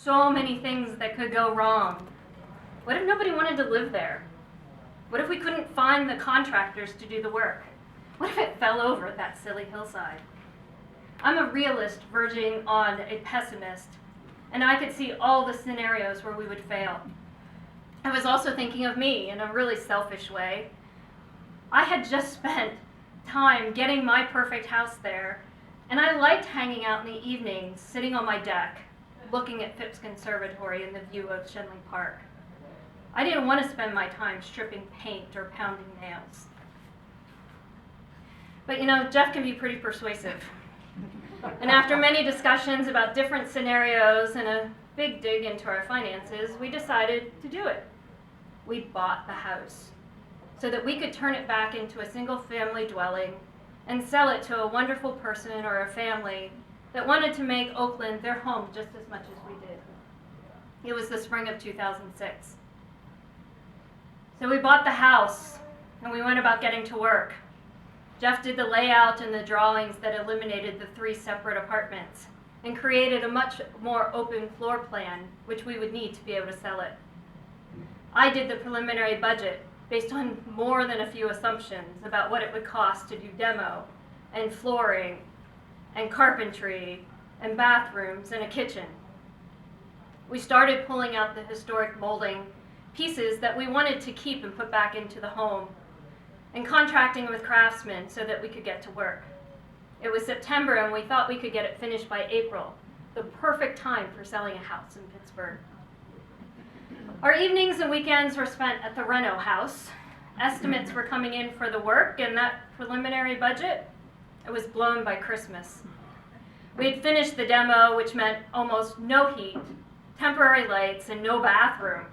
so many things that could go wrong. What if nobody wanted to live there? What if we couldn't find the contractors to do the work? What if it fell over that silly hillside? I'm a realist verging on a pessimist, and I could see all the scenarios where we would fail. I was also thinking of me in a really selfish way. I had just spent time getting my perfect house there, and I liked hanging out in the evenings, sitting on my deck, looking at Phipps Conservatory and the view of Shenley Park. I didn't want to spend my time stripping paint or pounding nails. But you know, Jeff can be pretty persuasive. And after many discussions about different scenarios and a big dig into our finances, we decided to do it. We bought the house so that we could turn it back into a single-family dwelling and sell it to a wonderful person or a family that wanted to make Oakland their home just as much as we did. It was the spring of 2006. So we bought the house and we went about getting to work. Jeff did the layout and the drawings that eliminated the 3 separate apartments and created a much more open floor plan, which we would need to be able to sell it. I did the preliminary budget based on more than a few assumptions about what it would cost to do demo and flooring and carpentry and bathrooms and a kitchen. We started pulling out the historic molding pieces that we wanted to keep and put back into the home, and contracting with craftsmen so that we could get to work. It was September and we thought we could get it finished by April, the perfect time for selling a house in Pittsburgh. Our evenings and weekends were spent at the reno house. Estimates were coming in for the work, and that preliminary budget, it was blown by Christmas. We had finished the demo, which meant almost no heat, temporary lights, and no bathroom.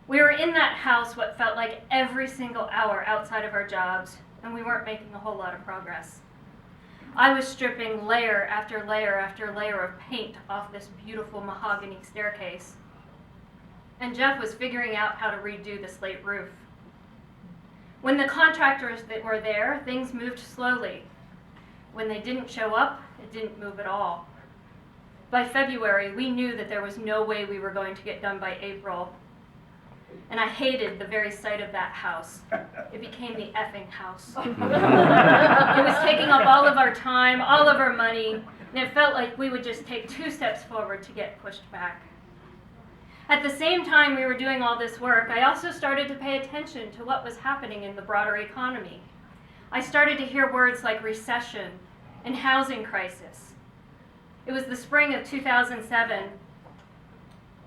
We were in that house what felt like every single hour outside of our jobs, and we weren't making a whole lot of progress. I was stripping layer after layer after layer of paint off this beautiful mahogany staircase, and Jeff was figuring out how to redo the slate roof. When the contractors that were there, things moved slowly. When they didn't show up, it didn't move at all. By February, we knew that there was no way we were going to get done by April. And I hated the very sight of that house. It became the effing house. It was taking up all of our time, all of our money, and it felt like we would just take 2 steps forward to get pushed back. At the same time we were doing all this work, I also started to pay attention to what was happening in the broader economy. I started to hear words like recession and housing crisis. It was the spring of 2007,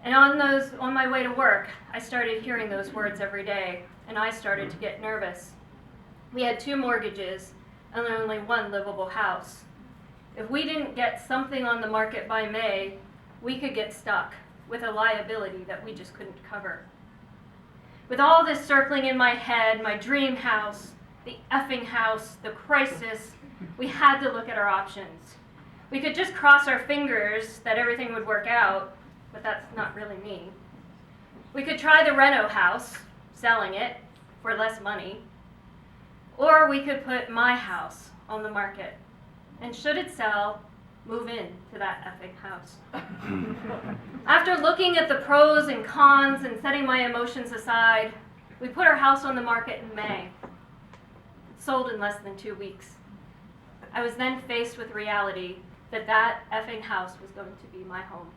and on my way to work, I started hearing those words every day, and I started to get nervous. We had 2 mortgages and only 1 livable house. If we didn't get something on the market by May, we could get stuck with a liability that we just couldn't cover. With all this circling in my head, my dream house, the effing house, the crisis, we had to look at our options. We could just cross our fingers that everything would work out, but that's not really me. We could try the reno house, selling it for less money, or we could put my house on the market, and should it sell, move in to that effing house. After looking at the pros and cons and setting my emotions aside, we put our house on the market in May. It sold in less than 2 weeks. I was then faced with reality that that effing house was going to be my home.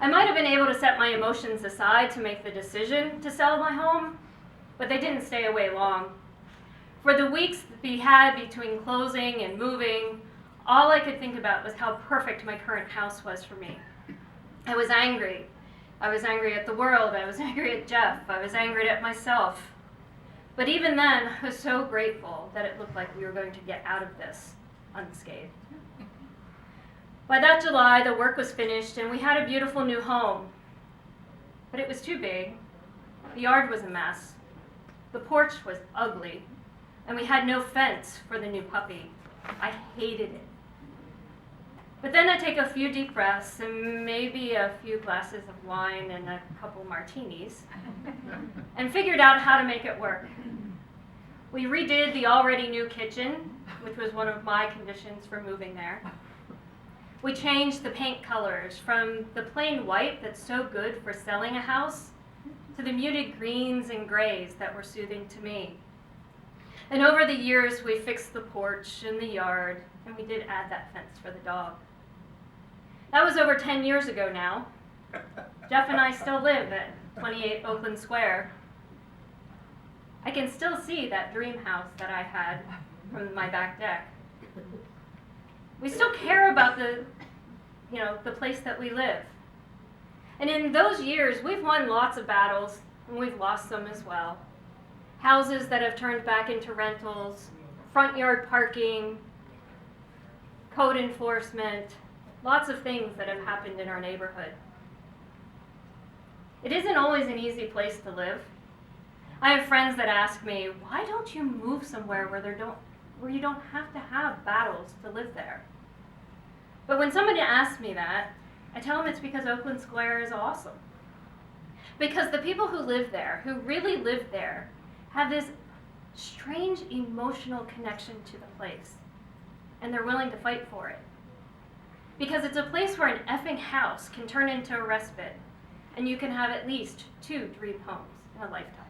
I might have been able to set my emotions aside to make the decision to sell my home, but they didn't stay away long. For the weeks that we had between closing and moving, all I could think about was how perfect my current house was for me. I was angry. I was angry at the world. I was angry at Jeff. I was angry at myself. But even then, I was so grateful that it looked like we were going to get out of this unscathed. By that July, the work was finished and we had a beautiful new home. But it was too big. The yard was a mess. The porch was ugly. And we had no fence for the new puppy. I hated it. But then I take a few deep breaths and maybe a few glasses of wine and a couple martinis and figured out how to make it work. We redid the already new kitchen, which was one of my conditions for moving there. We changed the paint colors from the plain white that's so good for selling a house to the muted greens and grays that were soothing to me. And over the years, we fixed the porch and the yard, and we did add that fence for the dog. That was over 10 years ago now. Jeff and I still live at 28 Oakland Square. I can still see that dream house that I had from my back deck. We still care about the place that we live. And in those years, we've won lots of battles, and we've lost some as well. Houses that have turned back into rentals, front yard parking, code enforcement, lots of things that have happened in our neighborhood. It isn't always an easy place to live. I have friends that ask me, why don't you move somewhere where you don't have to have battles to live there? But when somebody asks me that, I tell them it's because Oakland Square is awesome. Because the people who live there, who really live there, have this strange emotional connection to the place. And they're willing to fight for it. Because it's a place where an effing house can turn into a respite, and you can have at least 2 dream homes in a lifetime.